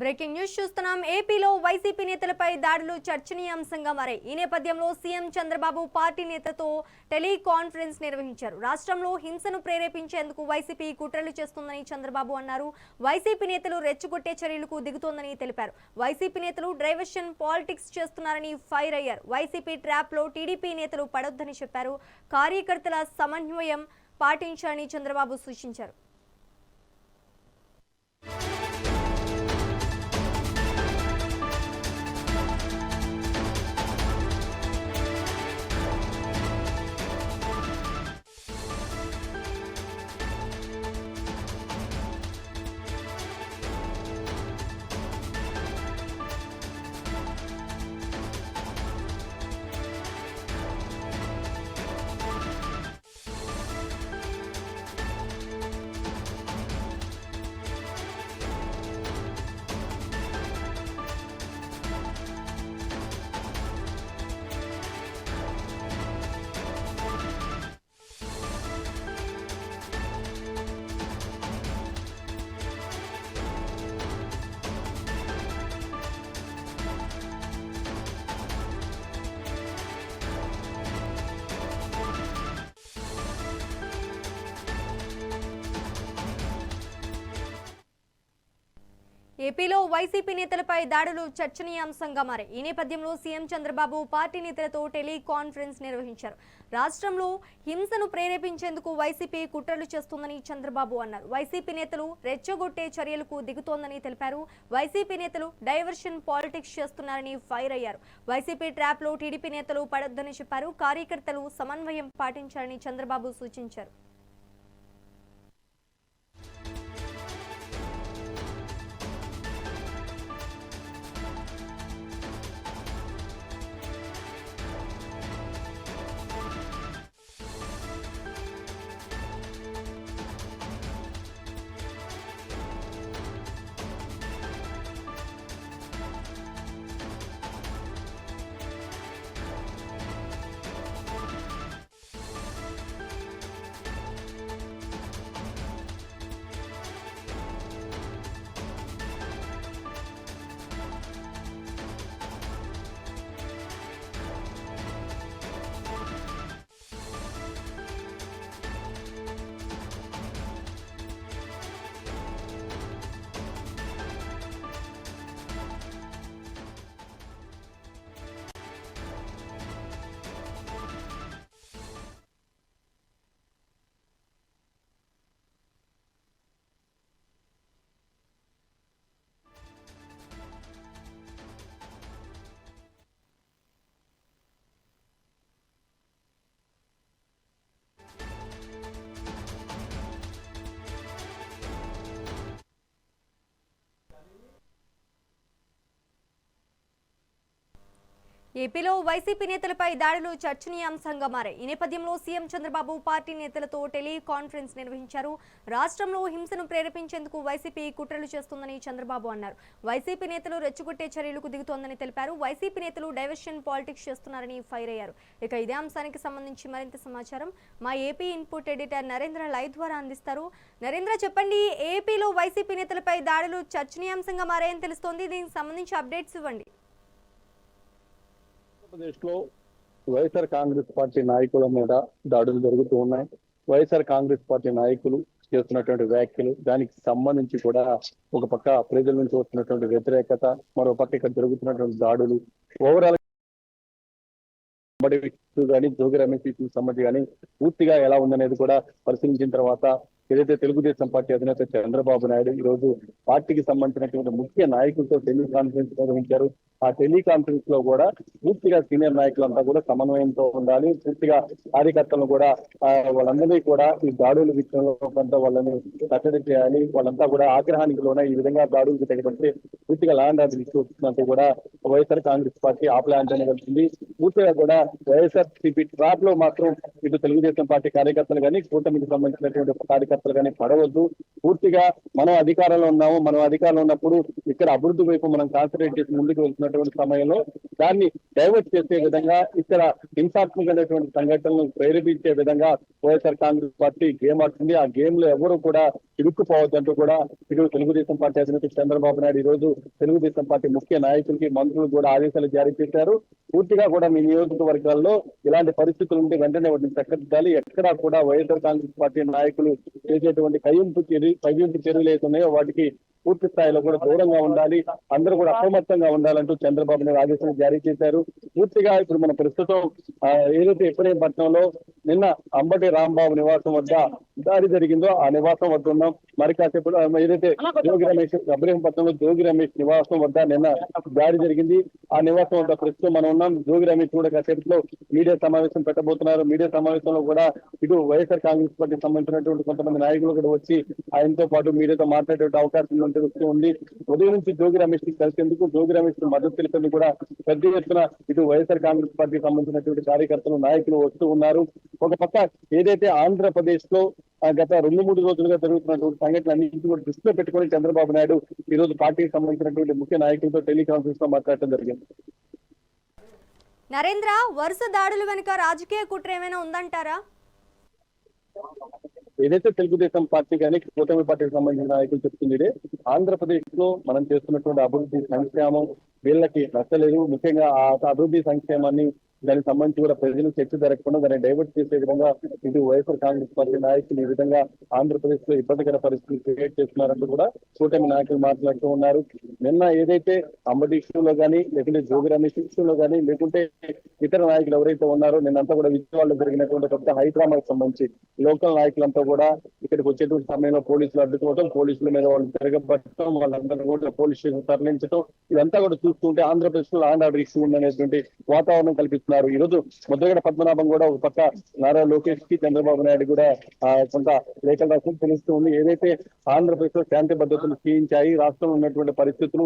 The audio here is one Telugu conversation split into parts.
బ్రేకింగ్ న్యూస్ చూస్తున్నాం. ఏపీలో వైసీపీ నేతలపై దాడులు చర్చనీయాంశంగా మారాయి. ఈ నేపథ్యంలో సీఎం చంద్రబాబు పార్టీ నేతతో టెలికాన్ఫరెన్స్ నిర్వహించారు. రాష్ట్రంలో హింసను ప్రేరేపించేందుకు వైసీపీ కుట్రలు చేస్తుందని చంద్రబాబు అన్నారు. వైసీపీ నేతలు రెచ్చగొట్టే చర్యలకు దిగుతోందని తెలిపారు. వైసీపీ నేతలు డైవర్షన్ పాలిటిక్స్ చేస్తున్నారని ఫైర్ అయ్యారు. వైసీపీ ట్రాప్ లో టీడీపీ నేతలు పడొద్దని చెప్పారు. కార్యకర్తల సమన్వయం పాటించాలని చంద్రబాబు సూచించారు. ఏపీలో వైసీపీ నేతలపై దాడులు చర్చనీయాంశంగా మారాయి. ఈ నేపథ్యంలో సీఎం చంద్రబాబు పార్టీ నేతలతో టెలికాన్ఫరెన్స్ నిర్వహించారు. రాష్ట్రంలో హింసను ప్రేరేపించేందుకు వైసీపీ కుట్రలు చేస్తుందని చంద్రబాబు అన్నారు. వైసీపీ నేతలు రెచ్చగొట్టే చర్యలకు దిగుతోందని తెలిపారు. వైసీపీ నేతలు డైవర్షన్ పాలిటిక్స్ చేస్తున్నారని ఫైర్ అయ్యారు. వైసీపీ ట్రాప్ లో టీడీపీ నేతలు పడొద్దని చెప్పారు. కార్యకర్తలు సమన్వయం పాటించాలని చంద్రబాబు సూచించారు. ఏపీలో వైసీపీ నేతలపై దాడులు చర్చనీయాంశంగా మారాయి. ఈ నేపథ్యంలో సీఎం చంద్రబాబు పార్టీ నేతలతో టెలికాన్ఫరెన్స్ నిర్వహించారు. రాష్ట్రంలో హింసను ప్రేరేపించేందుకు వైసీపీ కుట్రలు చేస్తుందని చంద్రబాబు అన్నారు. వైసీపీ నేతలు రెచ్చగొట్టే చర్యలకు దిగుతోందని తెలిపారు. వైసీపీ నేతలు డైవర్షన్ పాలిటిక్స్ చేస్తున్నారని ఫైర్ అయ్యారు. ఇక ఇదే అంశానికి సంబంధించి మరింత సమాచారం మా AP input editor Narendra live ద్వారా అందిస్తారు. నరేంద్ర, చెప్పండి, ఏపీలో వైసీపీ నేతలపై దాడులు చర్చనీయాంశంగా మారాయని తెలుస్తోంది. దీనికి సంబంధించి అప్డేట్స్ ఇవ్వండి. ఆంధ్రప్రదేశ్ లో వైఎస్ఆర్ కాంగ్రెస్ పార్టీ నాయకుల మీద దాడులు జరుగుతూ ఉన్నాయి. వైఎస్ఆర్ కాంగ్రెస్ పార్టీ నాయకులు చేస్తున్నటువంటి వ్యాఖ్యలు, దానికి సంబంధించి కూడా ఒక పక్క ప్రజల నుంచి వస్తున్నటువంటి వ్యతిరేకత, మరో పక్క ఇక్కడ జరుగుతున్నటువంటి దాడులు, ఓవరాల్ కానీ జోగి రమేష్ సంబంధించి కానీ పూర్తిగా ఎలా ఉందనేది కూడా పరిశీలించిన తర్వాత ఏదైతే తెలుగుదేశం పార్టీ అధినేత చంద్రబాబు నాయుడు ఈ రోజు పార్టీకి సంబంధించినటువంటి ముఖ్య నాయకులతో టెలికాన్ఫరెన్స్ నిర్వహించారు. ఆ టెలికాన్ఫరెన్స్ లో కూడా పూర్తిగా సీనియర్ నాయకులంతా కూడా సమన్వయంతో ఉండాలి, పూర్తిగా కార్యకర్తలను కూడా వాళ్ళందరినీ కూడా ఈ దాడుల విషయంలో కొంత వాళ్ళని కట్టడి చేయాలి, వాళ్ళంతా కూడా ఆగ్రహానికి లోన ఈ విధంగా దాడులకు తెగబడితే పూర్తిగా ల్యాండ్ ఆర్డర్ ఇష్యూ వస్తుందంటూ కూడా వైఎస్ఆర్ కాంగ్రెస్ పార్టీ ఆ ప్లాన్ వెళ్తుంది. పూర్తిగా కూడా వైఎస్ఆర్ సిపి ట్రాప్ లో మాత్రం ఇటు తెలుగుదేశం పార్టీ కార్యకర్తలు కానీ కూటమికి సంబంధించినటువంటి కార్యకర్తలు కార్యకర్తలు కానీ పడవద్దు. పూర్తిగా మనం అధికారంలో ఉన్నాము, మనం అధికారంలో ఉన్నప్పుడు ఇక్కడ అభివృద్ధి వైపు మనం కాన్సన్ట్రేట్ చేసి ముందుకు వెళ్తున్నటువంటి సమయంలో దాన్ని డైవర్ట్ చేసే విధంగా ఇక్కడ హింసాత్మకమైనటువంటి సంఘటనలను ప్రేరేపించే విధంగా వైఎస్ఆర్ కాంగ్రెస్ పార్టీ గేమ్ ఆడుతుంది. ఆ గేమ్ లో ఎవరు కూడా ఇరుక్కుపోవద్దంటూ కూడా ఇటు తెలుగుదేశం పార్టీ అధినేత చంద్రబాబు నాయుడు ఈ రోజు తెలుగుదేశం పార్టీ ముఖ్య నాయకులకి మంత్రులు కూడా ఆదేశాలు జారీ చేశారు. పూర్తిగా కూడా మీ నియోజకవర్గాల్లో ఇలాంటి పరిస్థితులు ఉంటే వెంటనే వాటిని చక్కదిద్దాలి. ఎక్కడా కూడా వైఎస్ఆర్ కాంగ్రెస్ పార్టీ నాయకులు చేసేటువంటి కయ్యింపు చర్యలు ఏతున్నాయో వాటికి పూర్తి స్థాయిలో కూడా దూరంగా ఉండాలి, అందరూ కూడా అప్రమత్తంగా ఉండాలంటూ చంద్రబాబు నాయుడు ఆదేశాలు జారీ చేశారు. పూర్తిగా ఇప్పుడు మన ప్రస్తుతం ఏదైతే ఇబ్రహీంపట్నంలో నిన్న అంబటి రాంబాబు నివాసం వద్ద దాడి జరిగిందో ఆ నివాసం వద్ద ఉన్నాం. మరి కాసేపు ఏదైతే జోగి రమేష్ ఇబ్రహీంపట్నంలో జోగి రమేష్ నివాసం వద్ద నిన్న దాడి జరిగింది. ఆ నివాసం వద్ద ప్రస్తుతం మనం ఉన్నాం. జోగి రమేష్ కూడా కాసేపులో మీడియా సమావేశం పెట్టబోతున్నారు. మీడియా సమావేశంలో కూడా ఇటు వైఎస్ఆర్ కాంగ్రెస్ పార్టీకి సంబంధించినటువంటి కొంతమంది నాయకులు కూడా వచ్చి ఆయనతో పాటు మీడియాతో మాట్లాడే అవకాశం తెలుస్తూ ఉంది. ఉదయం నుంచి జోగి రమేష్ కి కలిసేందుకు జోగి రమేష్ కి మద్దతు తెలిపేందుకు కూడా పెద్ద ఎత్తున ఇటు వైఎస్ఆర్ కాంగ్రెస్ పార్టీకి సంబంధించినటువంటి కార్యకర్తలు నాయకులు వస్తూ ఉన్నారు. ఒక పక్క ఏదైతే ఆంధ్రప్రదేశ్ లో గత 2-3 రోజులుగా జరుగుతున్నటువంటి సంఘటనలన్నింటినీ కూడా దృష్టిలో పెట్టుకుని చంద్రబాబు నాయుడు ఈ రోజు పార్టీకి సంబంధించినటువంటి ముఖ్య నాయకులతో టెలికాన్ఫరెన్స్ లో మాట్లాడటం జరిగింది. నరేంద్ర, వరుస దాడుల వెనుక రాజకీయ కుట్ర ఏమైనా ఉందంటారా? ఏదైతే తెలుగుదేశం పార్టీ కానీ కూటమి పార్టీకి సంబంధించిన నాయకులు చెప్తుంది, ఆంధ్రప్రదేశ్ లో మనం చేస్తున్నటువంటి అభివృద్ధి సంక్షేమం వీళ్ళకి నచ్చలేదు. ముఖ్యంగా ఆ అభివృద్ధి సంక్షేమాన్ని దానికి సంబంధించి కూడా ప్రజలు చర్చ జరగకుండా దాన్ని డైవర్ట్ చేసే విధంగా ఇటు వైఎస్ఆర్ కాంగ్రెస్ పార్టీ నాయకులు ఈ విధంగా ఆంధ్రప్రదేశ్ లో ఇబ్బందికర పరిస్థితులు క్రియేట్ చేస్తున్నారంటూ కూడా కూటమి నాయకులు మాట్లాడుతూ ఉన్నారు. నిన్న ఏదైతే అంబటి ఇష్యూలో కానీ లేకుంటే జోగి రమేష్ ఇష్యూలో కానీ లేకుంటే ఇతర నాయకులు ఎవరైతే ఉన్నారో నిన్నంతా కూడా విజయవాడలో జరిగినటువంటి కొత్త హైదరాబాద్ సంబంధించి లోకల్ నాయకులంతా కూడా ఇక్కడికి వచ్చేటువంటి సమయంలో పోలీసులు అడ్డుకోవడం, పోలీసుల మీద వాళ్ళు తిరగబట్టడం, వాళ్ళందరూ కూడా పోలీస్ స్టేషన్ తరలించడం ఇదంతా కూడా చూస్తుంటే ఆంధ్రప్రదేశ్ లో ల్యాండ్ ఆర్డర్ ఇష్యూ ఉందనేటువంటి వాతావరణం కల్పిస్తున్నారు. ఈ రోజు ముద్రగడ పద్మనాభం కూడా ఒక పక్క నారా లోకేష్ కి చంద్రబాబు నాయుడు కూడా కొంత లేఖలు రాష్ట్రం తెలుస్తూ ఉంది. ఏదైతే ఆంధ్రప్రదేశ్ లో శాంతి భద్రతలు క్షీణించాయి, రాష్ట్రంలో ఉన్నటువంటి పరిస్థితులు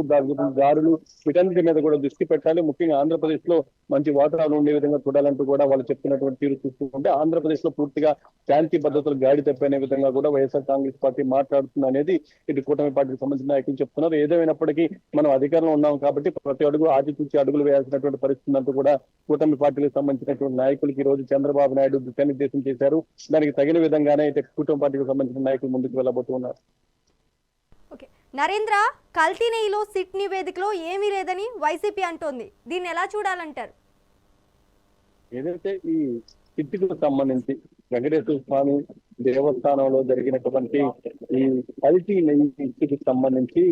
దారులు వీటన్నిటి మీద కూడా దృష్టి పెట్టాలి. ముఖ్యంగా ఆంధ్రప్రదేశ్ లో మంచి వాతావరణం ఉండే విధంగా చూడాలంటూ కూడా వాళ్ళు చెప్తున్నటువంటి తీరు చూస్తుంటే ఆంధ్రప్రదేశ్ లో పూర్తిగా శాంతి భద్రతలు గాడి తప్పనే విధంగా కూడా వైఎస్ఆర్ కాంగ్రెస్ పార్టీ మాట్లాడుతుంది అనేది ఇటు కూటమి పార్టీకి సంబంధించిన నాయకులు చెప్తున్నారు. ఏదేమైనప్పటికీ మనం అధికారంలో ఉన్నాం కాబట్టి ప్రతి అడుగు ఆచితూచి అడుగులు వేయాల్సినటువంటి పరిస్థితి అంటూ కూడా కూటమి పార్టీలకు సంబంధించినటువంటి నాయకులకి ఈ రోజు చంద్రబాబు నాయుడు దిశానిర్దేశం చేశారు. దానికి తగిన విధంగానే అయితే కూటమి పార్టీకి సంబంధించిన నాయకులు ముందుకు వెళ్ళబోతున్నారు. నరేంద్ర, కల్తీ నెయ్యిలో సిట్ నివేదికలో ఏమీ లేదని వైసీపీ అంటోంది. దీన్ని ఎలా చూడాలంటారు? ఏదైతే ఈ సిట్కు సంబంధించి వెంకటేశ్వర స్వామి దేవస్థానంలో జరిగినటువంటి ఈ కల్తీ నెయ్యికి సంబంధించి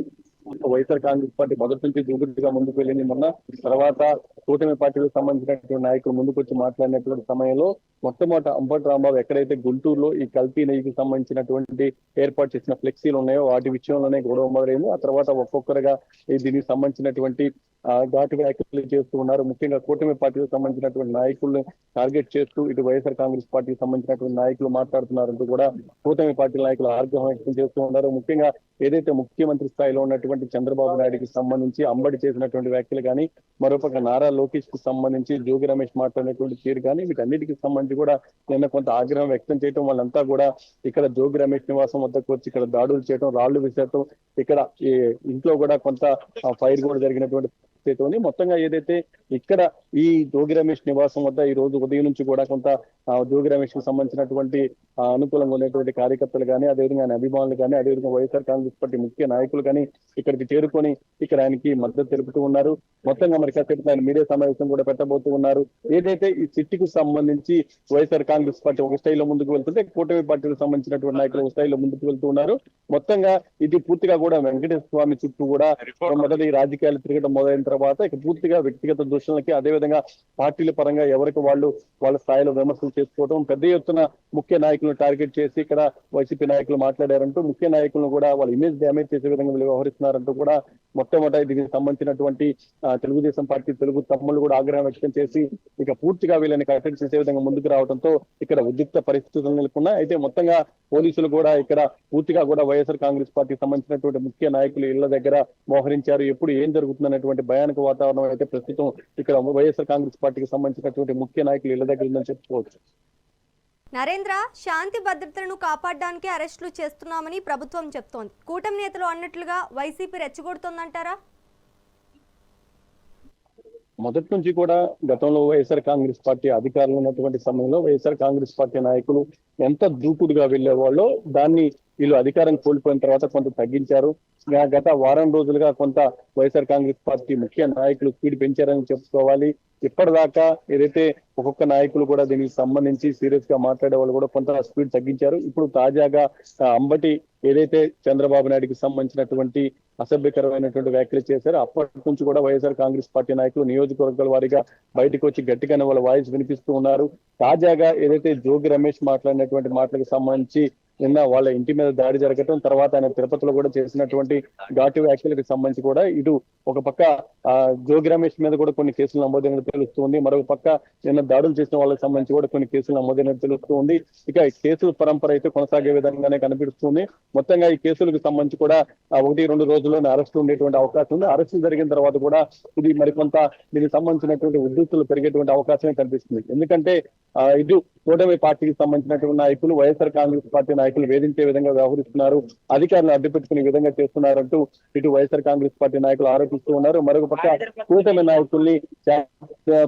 వైఎస్ఆర్ కాంగ్రెస్ పార్టీ మొదటి నుంచి దూకుడుగా ముందుకు వెళ్ళింది. మొన్న తర్వాత కూటమి పార్టీలకు సంబంధించినటువంటి నాయకులు ముందుకు వచ్చి మాట్లాడినటువంటి సమయంలో మొట్టమొదటి అంబటి రాంబాబు ఎక్కడైతే గుంటూరులో ఈ కల్తీ నెయ్యికి సంబంధించినటువంటి ఏర్పాటు చేసిన ఫ్లెక్సీలు ఉన్నాయో వాటి విషయంలోనే గొడవ మొదలైంది. ఆ తర్వాత ఒక్కొక్కరుగా దీనికి సంబంధించినటువంటి ఘాటు వ్యాఖ్యలు చేస్తూ ఉన్నారు. ముఖ్యంగా కూటమి పార్టీకి సంబంధించినటువంటి నాయకులను టార్గెట్ చేస్తూ ఇటు వైఎస్ఆర్ కాంగ్రెస్ పార్టీకి సంబంధించినటువంటి నాయకులు మాట్లాడుతున్నారంటూ కూడా కూటమి పార్టీ నాయకులు ఆగ్రహం వ్యక్తం చేస్తూ ఉన్నారు. ముఖ్యంగా ఏదైతే ముఖ్యమంత్రి స్థాయిలో ఉన్నటువంటి చంద్రబాబు నాయుడుకి సంబంధించి అంబటి చేసినటువంటి వ్యాఖ్యలు కానీ, మరోపక్క నారా లోకేష్ కు సంబంధించి జోగి రమేష్ మాట్లాడినటువంటి తీరు కానీ వీటన్నిటికి సంబంధించి కూడా నిన్న కొంత ఆగ్రహం వ్యక్తం చేయడం, వాళ్ళంతా కూడా ఇక్కడ జోగి రమేష్ నివాసం వద్దకు వచ్చి ఇక్కడ దాడులు చేయడం, రాళ్లు విసరటం, ఇక్కడ ఈ ఇంట్లో కూడా కొంత ఫైర్ కూడా జరిగినటువంటి మొత్తంగా ఏదైతే ఇక్కడ ఈ జోగి రమేష్ నివాసం వద్ద ఈ రోజు ఉదయం నుంచి కూడా కొంత జోగి రమేష్ కు సంబంధించినటువంటి అనుకూలంగా ఉన్నటువంటి కార్యకర్తలు కానీ, అదేవిధంగా ఆయన అభిమానులు కానీ, అదేవిధంగా వైఎస్ఆర్ కాంగ్రెస్ పార్టీ ముఖ్య నాయకులు కానీ ఇక్కడికి చేరుకొని ఇక్కడ ఆయనకి మద్దతు తెలుపుతూ ఉన్నారు. మొత్తంగా మరి కాసేపు ఆయన మీడియా సమావేశం కూడా పెట్టబోతూ ఉన్నారు. ఏదైతే ఈ సిట్టికి సంబంధించి వైఎస్ఆర్ కాంగ్రెస్ పార్టీ ఒక స్టైల్లో ముందుకు వెళ్తుంటే కూటమి పార్టీలకు సంబంధించినటువంటి నాయకులు ఒక స్టైల్లో ముందుకు వెళ్తూ ఉన్నారు. మొత్తంగా ఇది పూర్తిగా కూడా వెంకటేశ్వర స్వామి చుట్టూ కూడా మొదటి రాజకీయాలు తిరగడం మొదలైన తర్వాత ఇక పూర్తిగా వ్యక్తిగత దూషణలకి, అదేవిధంగా పార్టీల పరంగా ఎవరికి వాళ్ళ స్థాయిలో విమర్శలు చేసుకోవడం, పెద్ద ఎత్తున ముఖ్య నాయకులను టార్గెట్ చేసి ఇక్కడ వైసీపీ నాయకులు మాట్లాడారంటూ ముఖ్య నాయకులను కూడా వాళ్ళ ఇమేజ్ డ్యామేజ్ చేసే విధంగా వ్యవహరిస్తున్నారంటూ కూడా మొట్టమొదటి దీనికి సంబంధించినటువంటి తెలుగుదేశం పార్టీ తెలుగు తమ్ముళ్ళు కూడా ఆగ్రహం వ్యక్తం చేసి ఇక పూర్తిగా వీళ్ళని కట్టడి చేసే విధంగా ముందుకు రావడంతో ఇక్కడ ఉద్రిక్త పరిస్థితులు నెలకొన్నాయి. అయితే మొత్తంగా పోలీసులు కూడా ఇక్కడ పూర్తిగా కూడా వైఎస్ఆర్ కాంగ్రెస్ పార్టీకి సంబంధించినటువంటి ముఖ్య నాయకులు ఇళ్ల దగ్గర మోహరించారు. ఎప్పుడు ఏం జరుగుతుందనేటువంటి భయానక వాతావరణం అయితే ప్రస్తుతం ఇక్కడ వైఎస్ఆర్ కాంగ్రెస్ పార్టీకి సంబంధించినటువంటి ముఖ్య నాయకులు ఇళ్ల దగ్గర ఉందని చెప్పుకోవచ్చు. నరేంద్ర, శాంతి భద్రతలను కాపాడడానికి అరెస్టులు చేస్తున్నామని ప్రభుత్వం చెప్తోంది. కూటమి నేతలు అన్నట్లుగా వైసీపీ రెచ్చగొడుతోందంటారా? మొదటి నుంచి కూడా గతంలో వైఎస్ఆర్ కాంగ్రెస్ పార్టీ అధికారంలో ఉన్నటువంటి సమయంలో వైఎస్ఆర్ కాంగ్రెస్ పార్టీ నాయకులు ఎంత దూకుడుగా వెళ్లేవాళ్ళో దాన్ని వీళ్ళు అధికారం కోల్పోయిన తర్వాత కొంత తగ్గించారు. గత వారం రోజులుగా కొంత వైఎస్ఆర్ కాంగ్రెస్ పార్టీ ముఖ్య నాయకులు స్పీడ్ పెంచారని చెప్పుకోవాలి. ఇప్పటిదాకా ఏదైతే ఒక్కొక్క నాయకులు కూడా దీనికి సంబంధించి సీరియస్ గా మాట్లాడే వాళ్ళు కూడా కొంత స్పీడ్ తగ్గించారు. ఇప్పుడు తాజాగా అంబటి ఏదైతే చంద్రబాబు నాయుడుకి సంబంధించినటువంటి అసభ్యకరమైనటువంటి వ్యాఖ్యలు చేశారు, అప్పటి నుంచి కూడా వైఎస్ఆర్ కాంగ్రెస్ పార్టీ నాయకులు నియోజకవర్గాల వారీగా బయటకు వచ్చి గట్టిగానే వాళ్ళ వాయిస్ వినిపిస్తూ ఉన్నారు. తాజాగా ఏదైతే జోగి రమేష్ మాట్లాడినటువంటి మాటలకు సంబంధించి నిన్న వాళ్ళ ఇంటి మీద దాడి జరగటం, తర్వాత ఆయన తిరుపతిలో కూడా చేసినటువంటి ఘాటు వ్యాఖ్యలకు సంబంధించి కూడా ఇటు ఒక పక్క జోగి రమేష్ మీద కూడా కొన్ని కేసులు నమోదైనట్టు తెలుస్తుంది. మరొక పక్క నిన్న దాడులు చేసిన వాళ్ళకి సంబంధించి కూడా కొన్ని కేసులు నమోదైనట్టు తెలుస్తుంది. ఇక కేసుల పరంపర అయితే కొనసాగే విధంగానే కనిపిస్తుంది. మొత్తంగా ఈ కేసులకు సంబంధించి కూడా 1-2 రోజుల్లోనే అరెస్టు ఉండేటువంటి అవకాశం ఉంది. అరెస్టు జరిగిన తర్వాత కూడా ఇది మరికొంత దీనికి సంబంధించినటువంటి ఉద్రిక్తులు పెరిగేటువంటి అవకాశమే కనిపిస్తుంది. ఎందుకంటే ఇటు కూటమి పార్టీకి సంబంధించినటువంటి నాయకులు వైఎస్ఆర్ కాంగ్రెస్ పార్టీ నాయకులు వేధించే విధంగా వ్యవహరిస్తున్నారు, అధికారులను అడ్డుపెట్టుకునే విధంగా చేస్తున్నారంటూ ఇటు వైఎస్ఆర్ కాంగ్రెస్ పార్టీ నాయకులు ఆరోపిస్తూ ఉన్నారు. మరొక పక్క కూటమి నాయకుల్ని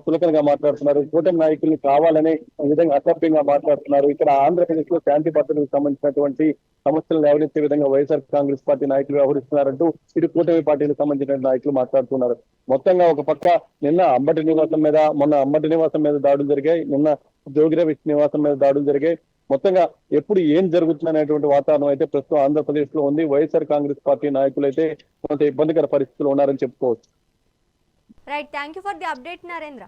చులకనగా మాట్లాడుతున్నారు, కూటమి నాయకుల్ని కావాలనే విధంగా అసభ్యంగా మాట్లాడుతున్నారు. ఇక్కడ ఆంధ్రప్రదేశ్ లో శాంతి భద్రతలకు సంబంధించినటువంటి సమస్యలు లేవనెత్తే విధంగా వైఎస్ఆర్ కాంగ్రెస్ పార్టీ నాయకులు వ్యవహరిస్తున్నారంటూ ఇటు కూటమి పార్టీలకు సంబంధించిన నాయకులు మాట్లాడుతున్నారు. మొత్తంగా ఒక పక్క నిన్న అంబటి నివాసం మీద, మొన్న అంబటి నివాసం మీద దాడులు జరిగాయి, నిన్న జోగి రమేష్ నివాసం మీద దాడులు జరిగాయి. మొత్తంగా ఎప్పుడు ఏం జరుగుతుందనేటువంటి వాతావరణం అయితే ప్రస్తుతం ఆంధ్రప్రదేశ్ లో ఉంది. వైఎస్ఆర్ కాంగ్రెస్ పార్టీ నాయకులు అయితే కొంత ఇబ్బందికర పరిస్థితులు ఉన్నారని చెప్పుకోవచ్చు. Right, thank you for the update Narendra.